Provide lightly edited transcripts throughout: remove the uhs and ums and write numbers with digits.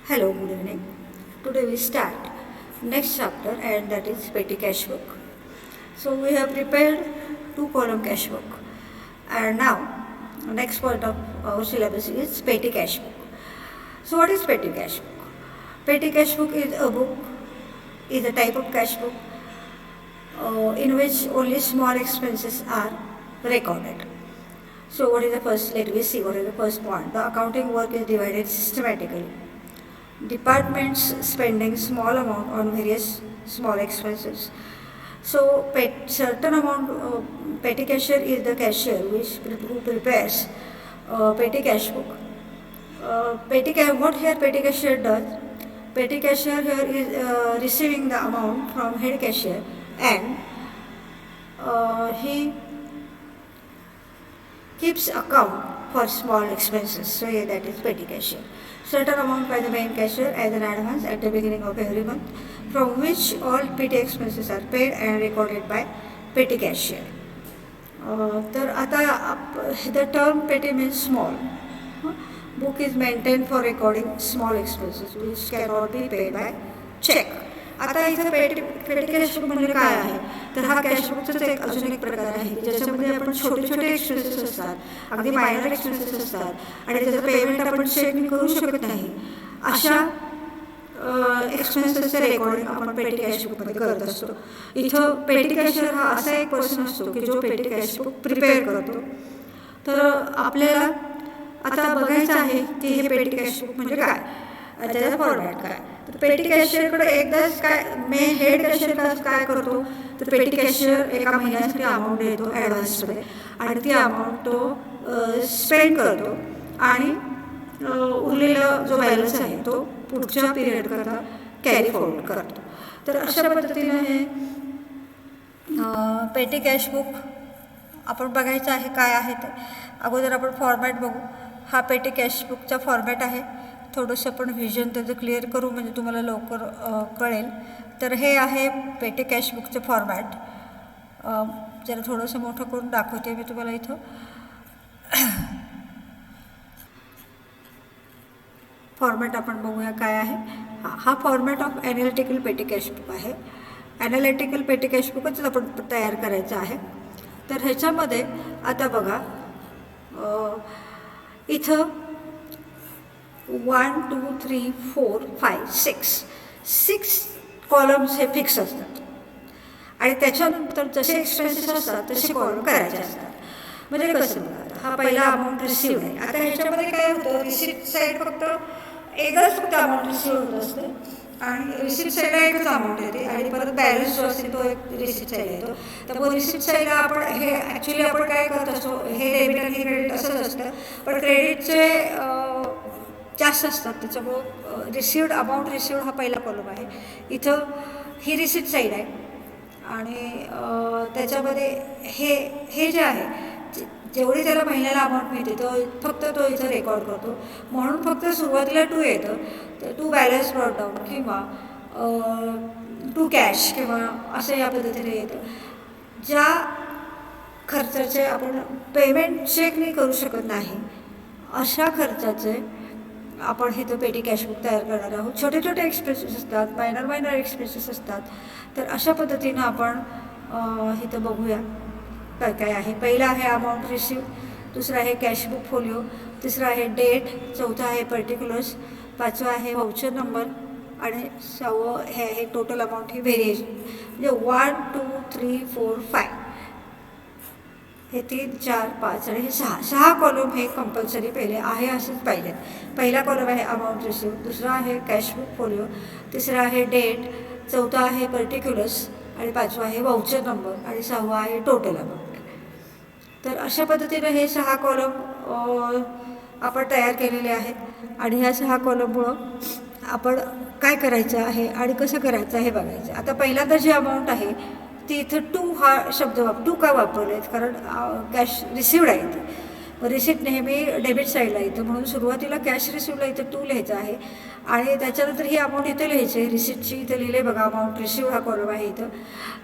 Hello, good evening. Today we start next chapter and that is petty cash book. So we have prepared two column cash book and now next point of our syllabus is petty cash book. So what is petty cash book? Petty cash book is a type of cash book in which only small expenses are recorded. So what is the first? Let me see what is the first point. The accounting work is divided systematically. Departments spending small amount on various small expenses. So certain amount petty cashier is the cashier who prepares petty cash book. What here petty cashier does? Petty cashier here is receiving the amount from head cashier and he keeps account for small expenses. So yeah, that is petty cashier. Certain amount by the main cashier as an advance at the beginning of every month, from which all petty expenses are paid and recorded by petty cashier. तर आता the term petty means small. Book is maintained for recording small expenses which cannot be paid by check. आता इथं पेटी cash book म्हणजे काय आहे तर हा कॅश बुकचाच अजून एक प्रकार आहे ज्याच्यामध्ये आपण छोटे छोटे एक्सपेन्सेस असतात अगदी मायनर एक्सपेन्सेस असतात आणि त्याचं पेमेंट आपण चेकने करू शकत नाही अशा एक्सपेन्सेसचं रेकॉर्डिंग आपण पेटी कॅश बुकमध्ये करत असतो. इथं पेटी कॅशियर हा असा एक पर्सन असतो की जो पेटी कॅश बुक प्रिपेअर करतो. तर आपल्याला आता बघायचं आहे की हे पेटी कॅश बुक म्हणजे काय त्याचा फॉर्मॅट काय. तर पेटी कॅशियरकडे एकदाच हेड कॅशियर काय करतो तर पेटी कॅशियर एका महिन्यासाठी अमाऊंट देतो ॲडव्हान्समध्ये आणि ती अमाऊंट तो स्पेंड करतो आणि उरलेला जो बॅलन्स आहे तो पुढच्या पिरियडकरता कॅरी फॉरवर्ड करतो. तर अशा पद्धतीनं हे पेटी कॅश बुक आपण बघायचं आहे काय आहे ते. अगोदर आपण फॉर्मॅट बघू. हा पेटी कॅश बुकचा फॉर्मॅट आहे. थोडंसं आपण व्हिजन त्याचं क्लिअर करू म्हणजे तुम्हाला लवकर कळेल. तर हे आहे पेटी कॅश बुकचं फॉर्मॅट. जरा थोडंसं मोठं करून दाखवते मी तुम्हाला इथं. फॉर्मॅट आपण बघूया काय आहे. हा फॉर्मॅट ऑफ ॲनालिटिकल पेटी कॅश बुक आहे. ॲनालिटिकल पेटी कॅश बुकच आपण तयार करायचं आहे. तर ह्याच्यामध्ये आता बघा इथं 1 2 3 4 5 6 कॉलम्स हे फिक्स असतात आणि त्याच्यानंतर जसे एक्सपेन्सेस असतात तसे कॉलम करायचे असतात. म्हणजे कसं बघा हा पहिला अमाऊंट रिसिव्ह आहे. आता ह्याच्यामध्ये काय होतं रिसिप्ट साईड फक्त अमाऊंट रिसिव्ह होत असते आणि रिसिप्ट साईडला एकच अमाऊंट येते आणि परत बॅलन्स जो असते तो एक रिसिप्ट साईड येतो. त्यामुळे रिसिप्ट साईडला आपण हे ॲक्च्युली आपण काय करत असतो हे डेबिट आणि क्रेडिट असंच असतं पण क्रेडिटचे जास्त असतात त्याच्यामुळं अमाऊंट रिसिव्ड हा पहिला कॉलम आहे. इथं ही रिसिप्ट साईड आहे आणि त्याच्यामध्ये हे जे आहे जेवढी त्याला महिन्याला अमाऊंट मिळते तो इथं रेकॉर्ड करतो. म्हणून फक्त सुरुवातीला 2 येतं तर 2 बॅलन्स ब्रॉट डाऊन किंवा 2 कॅश किंवा असं या पद्धतीने येतं. ज्या खर्चाचे आपण पेमेंट चेकने करू शकत नाही अशा खर्चाचे आपण हे तर पेटी कॅश बुक तयार करणार आहोत. छोटे छोटे एक्सपेन्सेस असतात मायनर एक्सपेन्सेस असतात. तर अशा पद्धतीनं आपण इथं बघूया काय काय आहे. पहिला आहे अमाऊंट रिसिव्ह, दुसरा आहे कॅश बुक फोलिओ, तिसरा आहे डेट, चौथा आहे पर्टिक्युलर्स, पाचवा आहे व्हाउचर नंबर आणि 6वं हे आहे टोटल अमाऊंट ही व्हेरिएशन. म्हणजे 1 2 3 4 5 हे 3 4 5 आणि हे 6 कॉलम हे कंपल्सरी पहिले आहे असंच पाहिजे. पहिला कॉलम आहे अमाऊंट रिसिव्ह, दुसरा आहे कॅश बुक फोलिओ, तिसरा आहे डेट, चौथा आहे पर्टिक्युलर्स आणि पाचवा आहे व्हाउचर नंबर आणि 6वा आहे टोटल अमाऊंट. तर अशा पद्धतीनं हे 6 कॉलम आपण तयार केलेले आहेत आणि ह्या 6 कॉलममुळं आपण काय करायचं आहे आणि कसं करायचं हे बघायचं. आता पहिल्यांदा जी अमाऊंट आहे ती इथं 2 हा शब्द 2 का वापरले कारण कॅश रिसिव्ड आहे ती. रिसिप्ट नेहमी डेबिट साईडला येतं, म्हणून सुरुवातीला कॅश रिसिव्हला इथं 2 लिहायचं आहे आणि त्याच्यानंतर ही अमाऊंट इथं लिहायची आहे. रिसिप्टची इथं लिहिले बघा, अमाऊंट रिसिव्ह हा कॉलम आहे इथं.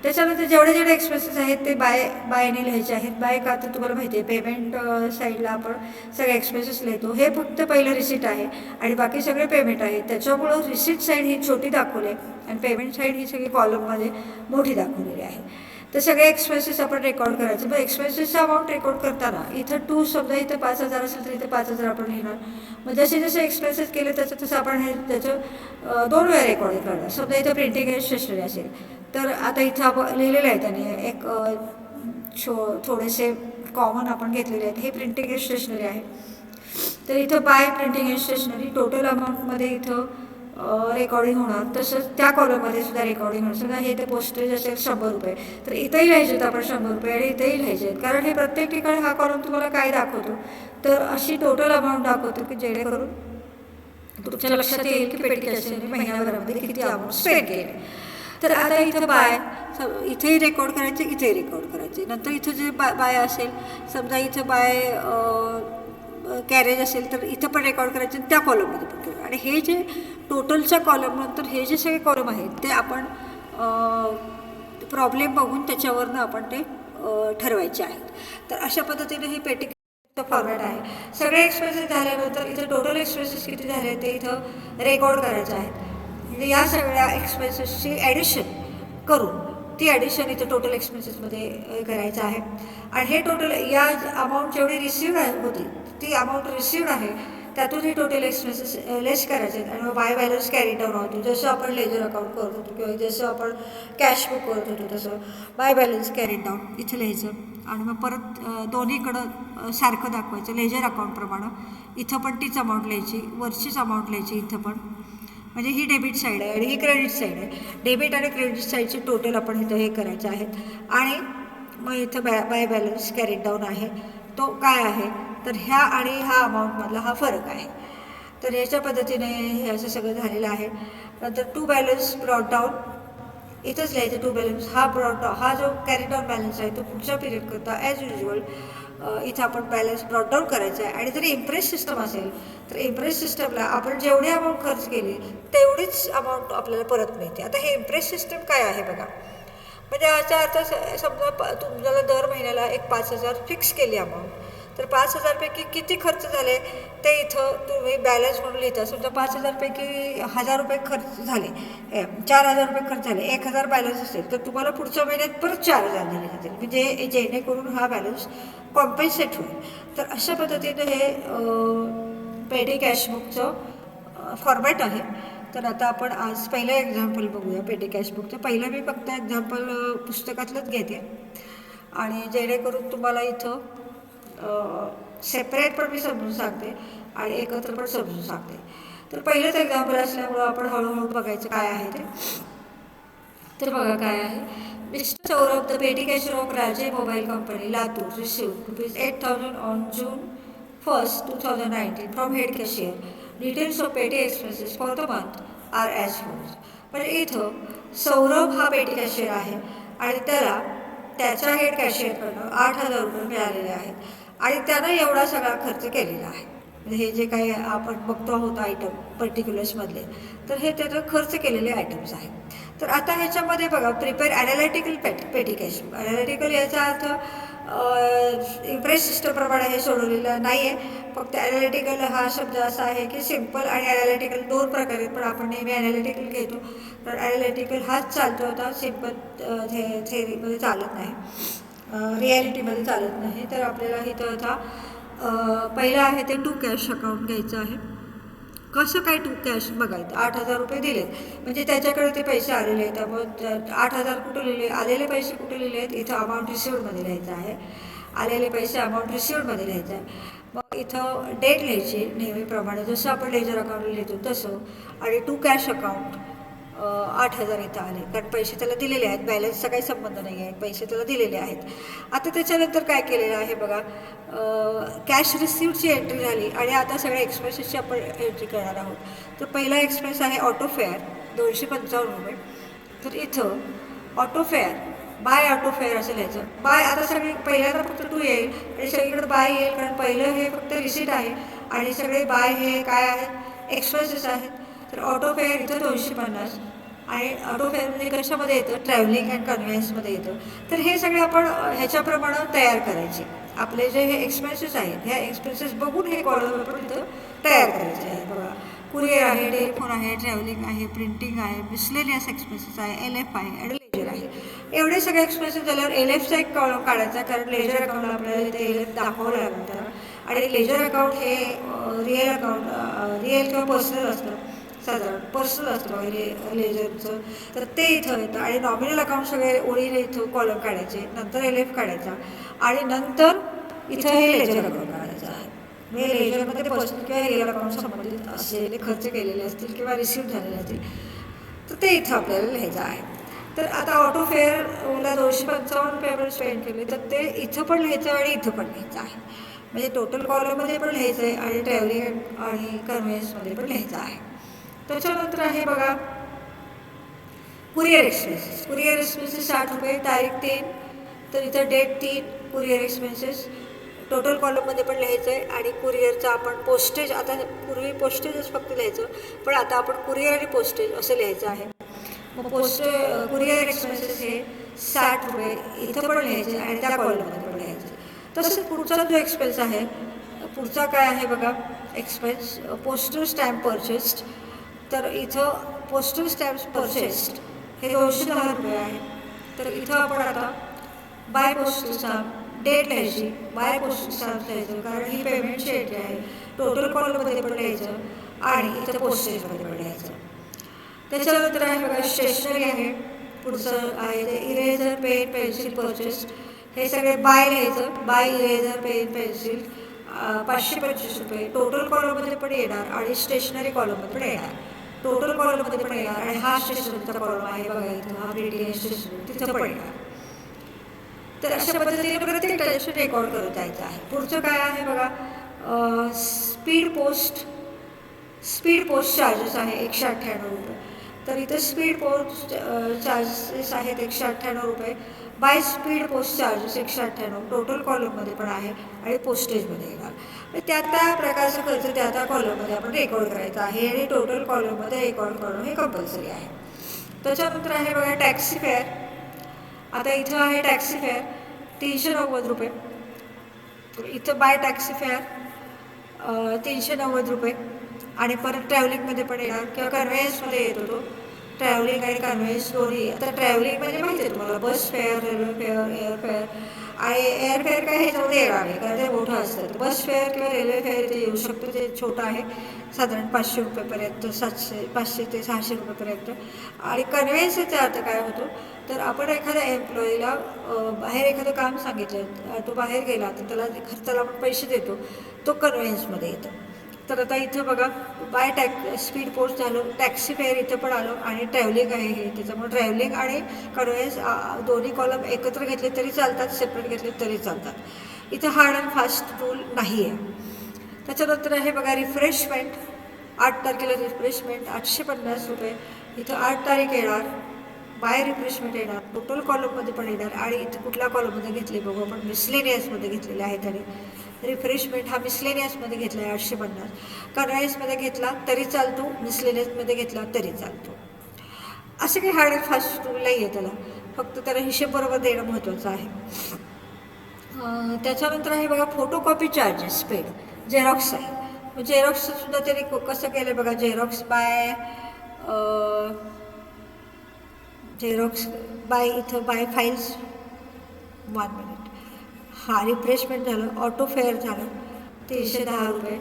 त्याच्यानंतर जेवढे जेवढे एक्सपेन्सेस आहेत ते बायने लिहायचे आहेत. बाय का तर तुम्हाला माहिती आहे पेमेंट साईडला आपण सगळे एक्सपेन्सेस लिहितो. हे फक्त पहिलं रिसिट आहे आणि बाकी सगळे पेमेंट आहे. त्याच्यामुळं रिसिट साईड ही छोटी दाखवली आहे आणि पेमेंट साईड ही सगळी कॉलममध्ये मोठी दाखवलेली आहे. तर सगळे एक्सपेन्सेस आपण रेकॉर्ड करायचे. मग एक्सपेन्सेसचा अमाऊंट रेकॉर्ड करताना इथं 2 समजा इथं 5,000 असेल तर इथं 5,000 आपण लिहिणार. मग जसे जसे एक्सपेन्सेस केले तसं आपण हे त्याचं 2 वेळा रेकॉर्ड करणार. समजा इथं प्रिंटिंग अँड स्टेशनरी असेल तर आता इथं आपण लिहिलेलं आहे त्याने एक थोडेसे कॉमन आपण घेतलेले आहेत. हे प्रिंटिंग अँड स्टेशनरी आहे. तर इथं by printing and stationery total अमाऊंटमध्ये इथं रेकॉर्डिंग होणार. तसंच त्या कॉलममध्ये सुद्धा रेकॉर्डिंग होणार. समजा हे ते पोस्टेज असेल 100 रुपये तर इथंही लिहायचे आहेत आपण 100 रुपये आणि इथंही लिहायचे आहेत, कारण हे प्रत्येक ठिकाणी हा कॉलम तुम्हाला काय दाखवतो तर अशी टोटल अमाऊंट दाखवतो की जेणेकरून तुमच्या लक्षात येईल की पेटी कॅशने महिन्याभरामध्ये किती अमाऊंट स्पेंड केली. तर आता इथं बाय इथेही रेकॉर्ड करायचे, इथेही रेकॉर्ड करायचे. नंतर इथं जे बाय असेल समजा इथं बाय कॅरेज असेल तर इथं पण रेकॉर्ड करायचे त्या कॉलममध्ये पण केलं. आणि हे जे टोटलच्या कॉलमनंतर हे जे सगळे कॉलम आहेत ते आपण प्रॉब्लेम बघून त्याच्यावरनं आपण ते ठरवायचे आहेत. तर अशा पद्धतीने हे पेटी फॉर्मॅट आहे. सगळे एक्सपेन्सेस झाल्यानंतर इथं टोटल एक्सपेन्सेस किती झाले ते इथं रेकॉर्ड करायचे आहेत. म्हणजे या सगळ्या एक्सपेन्सेसची ॲडिशन करून ती ॲडिशन इथं टोटल एक्सपेन्सेसमध्ये करायचं आहे. आणि हे टोटल या अमाऊंट जेवढी रिसिव्ह होती ती अमाऊंट रिसिव्ड आहे त्यातून हे टोटल एक्सपेन्सेस लेस करायचे आहेत. आणि मग बाय बॅलन्स कॅरी डाऊन होतो. जसं आपण लेजर अकाउंट करत होतो किंवा जसं आपण कॅश बुक करत होतो तसं बाय बॅलन्स कॅरी डाऊन इथं लिहायचं आणि मग परत दोन्हीकडं सारखं दाखवायचं. लेजर अकाउंटप्रमाणे इथं पण तीच अमाऊंट लिहायची, वरचीच अमाऊंट लिहायची इथं पण. म्हणजे ही डेबिट साईड आहे आणि ही क्रेडिट साईड आहे. डेबिट आणि क्रेडिट साईडचे टोटल आपण इथं हे करायचे आहेत. आणि मग इथं बाय बॅलन्स कॅरी डाऊन आहे तो काय आहे तर ह्या आणि ह्या अमाऊंटमधला हा फरक आहे. तर ह्याच्या पद्धतीने हे असं सगळं झालेलं आहे. नंतर टू बॅलन्स ब्रॉट डाऊन इथंच लिहायचं. टू बॅलन्स हा ब्रॉट डाऊन हा जो कॅरी डाऊन बॅलन्स आहे तो पुढच्या पिरियड करता ॲज युजल इथं आपण बॅलन्स ब्रॉट डाऊन करायचा आहे. आणि जर इम्प्रेस सिस्टम असेल तर इम्प्रेस सिस्टमला आपण जेवढी अमाऊंट खर्च केली तेवढीच अमाऊंट आपल्याला परत मिळते. आता हे इम्प्रेस सिस्टम काय आहे बघा. म्हणजे याचा अर्थ समजा तुम्हाला दर महिन्याला एक 5,000 फिक्स केली अमाऊंट तर 5,000पैकी किती खर्च झाले ते इथं तुम्ही बॅलन्स म्हणून लिहिता. समजा 5,000पैकी 1,000 रुपये खर्च झाले, 4,000 रुपये खर्च झाले, 1,000 बॅलन्स असेल तर तुम्हाला पुढच्या महिन्यात परत 4,000 दिले जातील. म्हणजे जेणेकरून हा बॅलन्स कॉम्पेन्सेट होईल. तर अशा पद्धतीनं हे पेटी कॅशबुकचं फॉर्मॅट आहे. तर आता आपण आज पहिलं एक्झाम्पल बघूया पेटी कॅशबुकचं. पहिलं मी फक्त एक्झाम्पल पुस्तकातलंच घेते आणि जेणेकरून तुम्हाला इथं सेपरेट पण मी समजून सांगते आणि एकत्र पण समजून सांगते. तर पहिलंच एक्झाम्पल असल्यामुळं आपण हळूहळू बघायचं काय आहे ते. तर बघा काय आहे. Mister Saurabh the petty cashier of Raje mobile company Latur received ₹8,000 on June 1st, 2019 from head cashier. Details of petty expenses for the month are as follows. म्हणजे इथं सौरभ हा पेटी कॅशियर आहे आणि त्याला त्याच्या हेड कॅशियरकडनं 8,000 रुपये मिळालेले आहेत आणि त्यानं एवढा सगळा खर्च केलेला आहे. म्हणजे हे जे काही आपण बघतो आहोत आयटम पर्टिक्युलर्समधले तर हे त्याचं खर्च केलेले आयटम्स आहेत. तर आता ह्याच्यामध्ये बघा प्रिपेअर ॲनालिटिकल पेटी कॅशबुक. ॲनालिटिकल याचा अर्थ इम्प्रेस सिस्टमप्रमाणे हे सोडवलेलं नाही आहे. फक्त ॲनालिटिकल हा शब्द असा आहे की सिम्पल आणि ॲनालिटिकल 2 प्रकार आहेत पण आपण नेहमी ॲनालिटिकल घेतो. तर ॲनालिटिकल हाच चालतो होता, सिम्पल थेअरीमध्ये चालत नाही, रिॲलिटीमध्ये चालत नाही. तर आपल्याला इथं आता पहिलं आहे ते टू कॅश अकाउंट घ्यायचं आहे. कसं काय टू कॅश बघायचं. 8,000 रुपये दिलेत म्हणजे त्याच्याकडे ते पैसे आलेले आहेत. त्यामुळे 8,000 कुठे लिहिले, आलेले पैसे कुठे लिहिले आहेत इथं अमाऊंट रिसिव्डमध्ये लिहायचं आहे. आलेले पैसे अमाऊंट रिसिव्डमध्ये लिहायचं आहे. मग इथं डेट लिहायची नेहमीप्रमाणे जसं आपण लेजर अकाउंट लिहितो तसं. आणि टू कॅश अकाउंट 8,000 इथं आले कारण पैसे त्याला दिलेले आहेत. बॅलन्सचा काही संबंध नाही आहे, पैसे त्याला दिलेले आहेत. आता त्याच्यानंतर काय केलेलं आहे बघा. कॅश रिसिव्डची एंट्री झाली आणि आता सगळ्या एक्सपेन्सेसची आपण एंट्री करणार आहोत. तर पहिला एक्सपेन्स आहे ऑटो फेअर ₹255. तर इथं auto fare by auto fare असं लिहायचं. बाय आता सगळे पहिल्यांदा फक्त टू येईल आणि सगळीकडे बाय येईल, कारण पहिलं हे फक्त रिसीट आहे आणि सगळे बाय हे काय आहेत, एक्सपेन्सेस आहेत. तर ऑटो फेअर इथं 250 आणि ऑटो फेअर म्हणजे कशामध्ये येतं, ट्रॅव्हलिंग अँड कन्व्हेन्समध्ये येतं. तर हे सगळे आपण ह्याच्याप्रमाणे तयार करायचे. आपले जे हे एक्सपेन्सेस आहेत, ह्या एक्सपेन्सेस बघून हे कॉलम आपण इथं तयार करायचे आहे. बघा, कुरिअर आहे, टेलिफोन आहे, ट्रॅव्हलिंग आहे, प्रिंटिंग आहे, मिसलेनियस एक्सपेन्सेस आहे, LF आहे आणि लेजर आहे. एवढे सगळे एक्सपेन्सेस झाल्यावर LFचा एक कॉलम काढायचा, कारण लेजर अकाउंटला आपल्याला ते LF दाखवावं लागतं त्याला. आणि लेजर अकाउंट हे रिअल अकाउंट, रिअल किंवा पर्सनल असतं, साधारण पर्सनल असतं वगैरे लेजरचं. तर ते इथं येतं. आणि नॉमिनल अकाउंट सगळे ओळीने इथं कॉलम काढायचे, नंतर LF काढायचा आणि नंतर इथं हे लेजर अकाउंट काढायचं आहे. म्हणजे लेजरमध्ये पर्सनल किंवा रिअल अकाउंट संबंधित असलेले खर्च केलेले असतील किंवा रिसीव्ह झालेले असतील, तर ते इथं आपल्याला लिहायचं आहे. तर आता ऑटो फेअरला 255 रुपये आपण स्पेंड केले, तर ते इथं पण लिहायचं आणि इथं पण लिहायचं आहे. म्हणजे टोटल कॉलममध्ये पण लिहायचं आहे आणि ट्रॅव्हलिंग आणि कन्व्हेन्समध्ये पण लिहायचं आहे. त्याच्यानंतर आहे बघा कुरिअर एक्सपेन्सेस. कुरिअर एक्सपेन्सेस 60 रुपये, तारीख 3, तर इथं डेट 3, कुरिअर एक्सपेन्सेस टोटल कॉलममध्ये पण लिहायचं आहे. आणि कुरिअरचं आपण पोस्टेज, आता पूर्वी पोस्टेजच फक्त लिहायचं, पण आता आपण कुरिअर आणि पोस्टेज असं लिहायचं आहे. मग कुरिअर एक्सपेन्सेस हे 60 रुपये इथं पण लिहायचे आणि त्या कॉलममध्ये पण लिहायचं. तसंच पुढचा जो एक्सपेन्स आहे, पुढचा काय आहे बघा एक्सपेन्स, पोस्टल स्टॅम्प परचेस्ड. तर इथं पोस्टल स्टॅम्प्स परचेस्ड हे 210 रुपये आहे. तर इथं आपण आता बाय पोस्टल स्टॅम्प डेट लिहायची, बाय पोस्टल स्टॅम्प लिहायचं, कारण ही पेमेंटची एंट्री आहे. टोटल कॉलमध्ये पण लिहायचं आणि इथं पोस्टेजमध्ये पण लिहायचं. त्याच्यानंतर आहे बघा स्टेशनरी आहे. पुढचं आहे ते इरेझर, पेन, पेन्सिल परचेस्ड. हे सगळे बाय लिहायचं, बाय इरेझर, पेन, पेन्सिल 525 रुपये टोटल कॉलममध्ये पण येणार आणि स्टेशनरी कॉलममध्ये पण येणार. टोटल कॉलममध्ये पण येणार आणि हा स्टेशनरीचा कॉलम आहे बघा इथं, हा प्रिंटिंग स्टेशनरी, तिथं पण येणार. तर अशा पद्धतीने प्रत्येक ट्रान्झॅक्शन रेकॉर्ड करत जायचं आहे. पुढचं काय आहे बघा स्पीड पोस्ट चार्जेस आहे 198 रुपये. तर इथं स्पीड पोस्ट चार्जेस आहेत 198 रुपये. By speed post charges 198 total कॉलममध्ये पण आहे आणि पोस्टेजमध्ये येणार. त्या प्रकारचा खर्च त्या कॉलममध्ये आपण रेकॉर्ड करायचा आहे आणि टोटल कॉलममध्ये रेकॉर्ड करणं हे कंपल्सरी आहे. त्याच्यानंतर आहे बघा टॅक्सी फेअर. आता इथं आहे टॅक्सी फेअर 390 रुपये. इथं बाय टॅक्सी फेअर 390 रुपये. आणि परत ट्रॅव्हलिंगमध्ये पण येणार किंवा कन्व्हेन्समध्ये येतो तो, ट्रॅव्हलिंग आणि कन्व्हेन्स दोन्ही. आता ट्रॅव्हलिंग म्हणजे माहिती आहे तुम्हाला, bus fare, railway fare, air fare. आणि एअर फेअर काय ह्याच्यामध्ये येणार नाही, कारण ते मोठं असतं. बस फेअर किंवा रेल्वे फेअर इथे येऊ शकतो, ते छोटं आहे, साधारण 500 रुपयेपर्यंत, 500 ते 600 रुपयेपर्यंत. आणि कन्व्हेन्सचा अर्थ काय होतो, तर आपण एखाद्या एम्प्लॉईला बाहेर एखादं काम सांगितलं, तो बाहेर गेला तर त्याला खर्चाला आपण पैसे देतो, तो कन्व्हेन्समध्ये येतो. तर आता इथं बघा बाय स्पीड पोस्ट झालं, टॅक्सी फेअर इथं पण आलं आणि ट्रॅव्हलिंग आहे हे. त्याच्यामुळे ट्रॅव्हलिंग आणि कन्व्हेन्स दोन्ही कॉलम एकत्र घेतले तरी चालतात, सेपरेट घेतले तरी चालतात. इथं हार्ड अँड फास्ट रूल नाही आहे. त्याच्यानंतर आहे बघा रिफ्रेशमेंट. 8 तारखेला रिफ्रेशमेंट 850 रुपये. इथं 8 तारीख येणार, बाय रिफ्रेशमेंट येणार, टोटल कॉलममध्ये पण येणार. आणि इथं कुठल्या कॉलममध्ये घेतले बघू आपण, मिसलेनियसमध्ये घेतलेले आहेत. आणि रिफ्रेशमेंट हा मिसलेनियसमध्ये घेतला आहे 850. कन्व्हेन्समध्ये घेतला तरी चालतो, मिसलेनियसमध्ये घेतला तरी चालतो. असं काही हार्ड अँड फास्ट रूल नाही आहे त्याला, फक्त त्याला हिशेब बरोबर देणं महत्त्वाचं आहे. त्याच्यानंतर आहे बघा फोटोकॉपी चार्जेस पेड. झेरॉक्स आहे, झेरॉक्सचं सुद्धा त्यांनी कसं केलं बघा, झेरॉक्स बाय इथं बाय फाईल्स 1 मिनिट. हा रिफ्रेशमेंट झालं, ऑटो फेअर झालं 310 रुपये.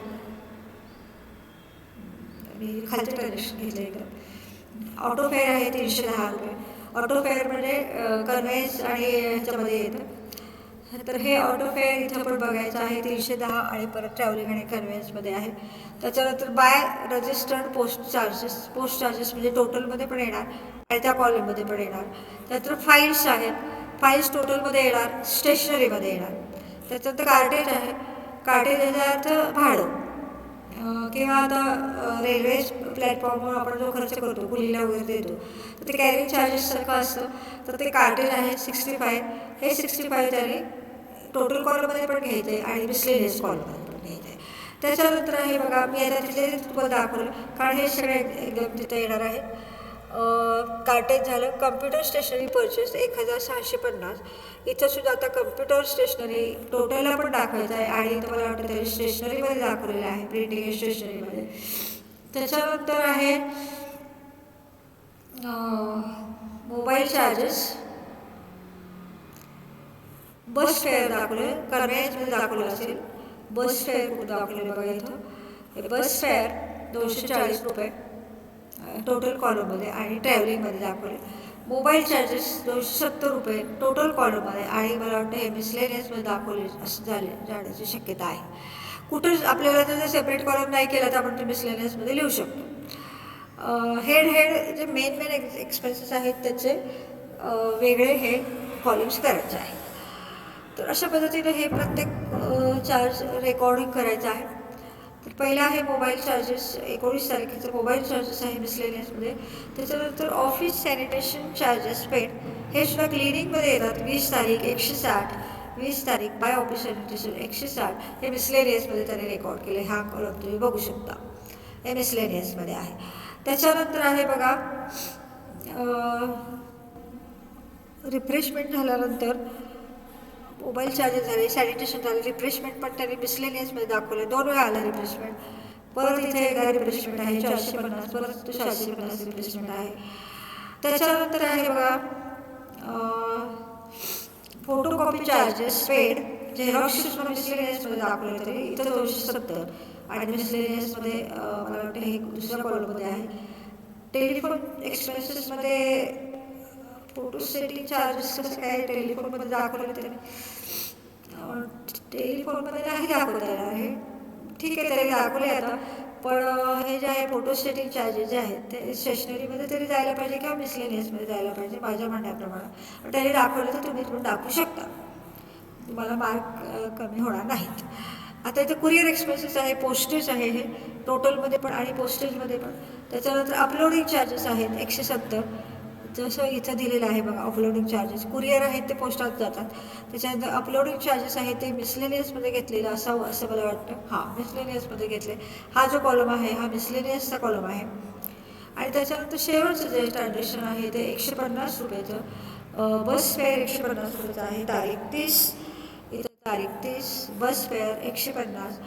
आणि खालचे ट्रान्झॅक्शन घेतलं एकदम. ऑटो फेअर आहे 310 रुपये. ऑटो फेअर म्हणजे कन्व्हेन्स आणि ह्याच्यामध्ये येतं. तर हे ऑटो फेअर इथं पण बघायचं आहे 310. आणि परत ट्रॅव्हलिंग आणि कन्व्हेन्समध्ये आहे. त्याच्यानंतर बाय रजिस्टर्ड पोस्ट चार्जेस म्हणजे टोटलमध्ये पण येणार आणि त्या कॉलममध्ये पण येणार. त्यानंतर फाईल्स आहेत, फाईल्स टोटलमध्ये येणार, स्टेशनरीमध्ये येणार. त्याच्यानंतर कार्टेज आहे, कार्टेज याचा अर्थ भाडं. किंवा आता रेल्वे प्लॅटफॉर्मवर आपण जो खर्च करतो कुलीला वगैरे देतो तर ते कॅरिंग चार्जेससारखं असतं. तर ते कार्टेज आहे 65, हे 65 त्याने टोटल कॉलमध्ये पण घ्यायचं आहे आणि मिसलेनियस कॉलमध्ये पण घ्यायचं आहे. त्याच्यानंतर आहे बघा, मी आता तिथे तुम्हाला दाखवलं कारण हे सगळे एकदम तिथे येणार आहेत. कार्टेज झालं. Computer stationery purchase 1650. इथं सुद्धा आता कम्प्युटर स्टेशनरी टोटलला पण दाखवायचं आहे आणि इथं मला वाटतं तरी स्टेशनरीमध्ये दाखवलेलं आहे, प्रिंटिंग स्टेशनरीमध्ये. त्याच्यानंतर आहे मोबाईल चार्जेस, बस फेअर दाखवलं, कन्व्हेन्समध्ये दाखवलं असेल. बस फेअर कुठं दाखवलेलं बघा इथं. हे बस फेअर 240 रुपये टोटल कॉलममध्ये आणि ट्रॅव्हलिंगमध्ये दाखवले. मोबाईल चार्जेस 270 रुपये टोटल कॉलममध्ये आणि मला वाटतं हे मिसलेनियसमध्ये दाखवले असं जाण्याची शक्यता आहे. कुठं आपल्याला जर सेपरेट कॉलम नाही केला तर आपण ते मिसलेनियसमध्ये लिहू शकतो. हेड जे मेन एक्सपेन्सेस आहेत त्याचे वेगळे हे कॉलम्स करायचे आहेत. तर अशा पद्धतीने हे प्रत्येक चार्ज रेकॉर्डिंग करायचं आहे. तर पहिला आहे मोबाईल चार्जेस, 19 तारखेचं मोबाईल चार्जेस आहे मिसलेनियसमध्ये. त्याच्यानंतर ऑफिस सॅनिटेशन चार्जेस पेड, हे सुद्धा क्लिनिंगमध्ये येतात. 20 तारीख 160, 20 तारीख बाय ऑफिस सॅनिटेशन 160, हे मिसलेनियसमध्ये त्याने रेकॉर्ड केले. हा कॉलम तुम्ही बघू शकता, हे मिसलेनियसमध्ये आहे. त्याच्यानंतर आहे बघा रिफ्रेशमेंट झाल्यानंतर मोबाईल चार्जेस झाले, सॅनिटेशन झाले, रिफ्रेशमेंट पण त्यांनी मिसलेनियसमध्ये दाखवले. 2 वेळा आलं रिफ्रेशमेंट. परत इथे एकदा रिफ्रेशमेंट आहे 450, परत 450 रिफ्रेशमेंट आहे. त्याच्यानंतर आहे बघा फोटोकॉपी चार्जेस पेड, झेरॉक्स मिसलेनियसमध्ये दाखवले तरी इथं 270 आणि मिसलेनियसमध्ये मला वाटतं हे दुसऱ्या कॉलममध्ये आहे. टेलिफोन एक्सपेन्सेसमध्ये फोटो सेटिंग चार्जेस कसं काय टेलिफोनमध्ये दाखवलं तरी टेलिफोनमध्ये नाही दाखवता येणार हे, ठीक आहे तरी दाखवले आता. पण हे जे आहे फोटो सेटिंग चार्जेस जे आहेत ते स्टेशनरीमध्ये तरी जायला पाहिजे किंवा मिसलेनियसमध्ये जायला पाहिजे माझ्या म्हणण्याप्रमाणे. पण तरी दाखवलं तर तुम्ही पण दाखवू शकता, तुम्हाला मार्क कमी होणार नाहीत. आता इथे कुरिअर एक्सपेन्सेस आहे, पोस्टेज आहे हे टोटलमध्ये पण आणि पोस्टेजमध्ये पण. त्याच्यानंतर अपलोडिंग चार्जेस आहेत 170, जसं इथं दिलेलं आहे बघा. अपलोडिंग चार्जेस कुरिअर आहेत ते पोस्टात जातात. त्याच्यानंतर अपलोडिंग चार्जेस आहेत ते मिसलेनियसमध्ये घेतलेलं असावं असं मला वाटतं. हां, मिसलेनियसमध्ये घेतले. हा जो कॉलम आहे हा मिसलेनियसचा कॉलम आहे. आणि त्याच्यानंतर शेवटचं जे ट्रान्झॅक्शन आहे ते 150 रुपयाचं बस फेअर 150 रुपयाचं आहे. तारीख 30, इथं तारीख 30, बस फेअर 150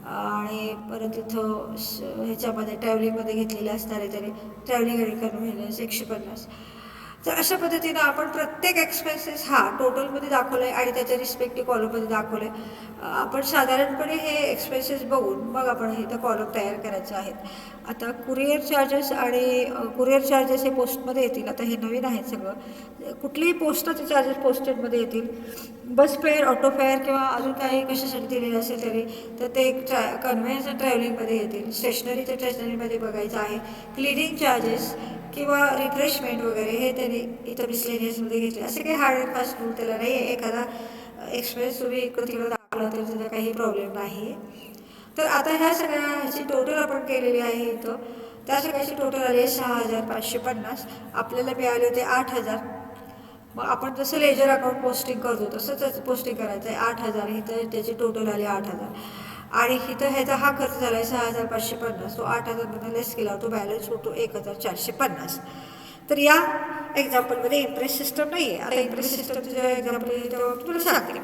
आणि परत इथं ह्याच्यामध्ये ट्रॅव्हलिंगमध्ये घेतलेले असणारे तरी ट्रॅव्हलिंग आणि कन्व्हिनियन्स 150. तर अशा पद्धतीनं आपण प्रत्येक एक्सपेन्सेस हा टोटलमध्ये दाखवलं आहे आणि त्याच्या रिस्पेक्टिव्ह कॉलममध्ये दाखवलं आहे. आपण साधारणपणे हे एक्सपेन्सेस बघून मग आपण इथं कॉलम तयार करायचे आहेत. आता कुरिअर चार्जेस आणि कुरिअर चार्जेस हे पोस्टमध्ये येतील. आता हे नवीन आहेत सगळं. कुठलीही पोस्टाचे चार्जेस पोस्टेडमध्ये येतील. बस फेअर, ऑटो फेअर किंवा अजून काही कशासाठी दिलेलं असेल तरी तर ते कन्व्हेन्स आणि ट्रॅव्हलिंगमध्ये येतील. स्टेशनरी ते स्टेशनरीमध्ये बघायचं आहे. क्लिनिंग चार्जेस किंवा रिफ्रेशमेंट वगैरे हे त्यांनी इथं मिसलेनियसमध्ये घेतले. असे काही हार्ड अँड फास्ट रूल त्याला नाही आहे. एखादा एक्सप्रेस तुम्ही इकडं तिकडं दाखवला तर त्याचा काही प्रॉब्लेम नाही आहे. तर आता ह्या सगळ्या ह्याची टोटल आपण केलेली आहे इथं. त्या सगळ्याची टोटल आली आहे 6550. आपल्याला मिळाले होते 8000. मग आपण जसं लेजर अकाउंट पोस्टिंग करतो तसंच पोस्टिंग करायचं आहे. 8000 इथं त्याची टोटल आली 8000 आणि इथं ह्याचा हा खर्च झाला आहे 6550. तो 8000मधून लेस केला तो बॅलन्स होतो 1450. तर या एक्झाम्पलमध्ये इम्प्रेस सिस्टम नाही आहे. आता इम्प्रेस सिस्टमचं जे एक्झाम्पल आहे तेव्हा तुम्हाला सांगते.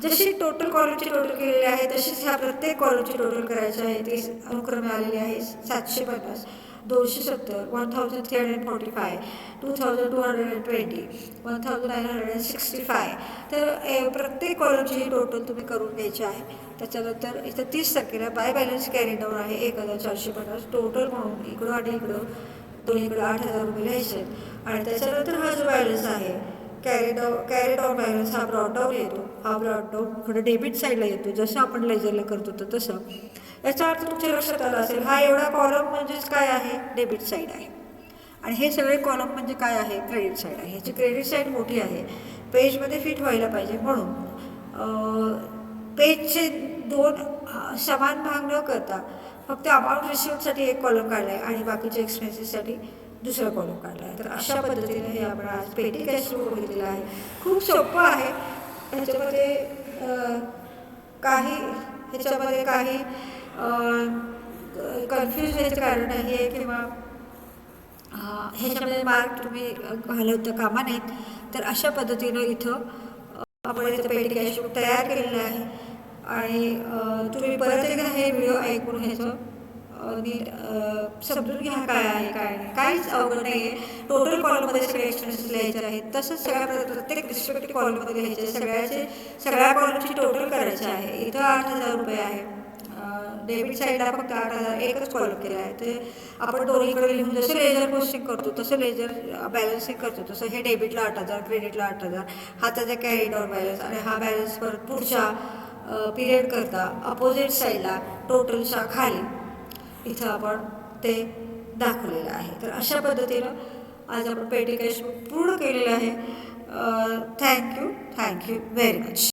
जशी टोटल कॉलमची टोटल केलेली आहे तशीच ह्या प्रत्येक कॉलमची टोटल करायची आहे. ती अनुक्रमे आलेली आहे 750, 270, 1345, 2220, 1965. तर प्रत्येक कॉलमची ही टोटल तुम्ही करून घ्यायची आहे. त्याच्यानंतर इथं 30 तारखेला बाय बॅलन्स कॅरी डाऊन आहे 1450. टोटल म्हणून इकडं आणि इकडं दोन्हीकडं 8000 रुपये लिहायचे आहेत. आणि त्याच्यानंतर हा जो बॅलन्स आहे कॅरी डाऊन बॅलन्स हा ब्रॉड डाऊन येतो. हा ब्रॉड डाऊन इकडे डेबिट साईडला येतो जसं आपण लेजरला करतो तर तसं. याचा अर्थ तुमच्या लक्षात आला असेल हा एवढा कॉलम म्हणजेच काय आहे, डेबिट साईड आहे. आणि हे सगळे कॉलम म्हणजे काय आहे, क्रेडिट साईड आहे. ह्याची क्रेडिट साईड मोठी आहे, पेजमध्ये फिट व्हायला पाहिजे म्हणून पेजचे 2 समान भाग न करता फक्त अमाऊंट रिसिव्हसाठी एक कॉलम काढला आहे आणि बाकीच्या एक्सपेन्सेससाठी दुसरा कॉलम काढला आहे. तर अशा पद्धतीने हे आपण आज पेटी कॅश फ्लो बघितलेलं आहे. खूप सोपं आहे. ह्याच्यामध्ये काही कन्फ्यूज व्हायचं कारण नाही आहे किंवा ह्याच्यामध्ये मार्क तुम्ही घालवता कामा नाहीत. तर अशा पद्धतीनं इथं आपण इथं पेटी कॅश फ्लो तयार केलेलं आहे. आणि तुम्ही परत एकदा हे व्हिडिओ ऐकून ह्याचं नीट समजून घ्या काय आहे काय नाही. काहीच अवघड नाही आहे. टोटल कॉलममध्ये सगळे एक्सपेन्सेस लिहायचे आहेत. तसंच प्रत्येक रिस्पेक्टिव्ह कॉलममध्ये लिहायचे आहे. सगळ्या कॉलमची टोटल करायचे आहे. इथं 8,000 रुपये आहे. डेबिट साईडला फक्त 8,000 एकच कॉलम केला आहे. ते आपण दोन्हीकडे लिहून जसं लेजर पोस्टिंग करतो तसं लेजर बॅलन्सिंग करतो तसं हे डेबिटला 8,000 क्रेडिटला 8,000 हा त्याचा कॅरीड ऑन बॅलन्स आणि हा बॅलन्स परत पुढच्या पिरियड करता अपोजिट साईडला टोटलच्या खाली इथं आपण ते दाखवलेलं आहे. तर अशा पद्धतीनं आज आपण पेटी कॅश पूर्ण केलेलं आहे. Thank you very much.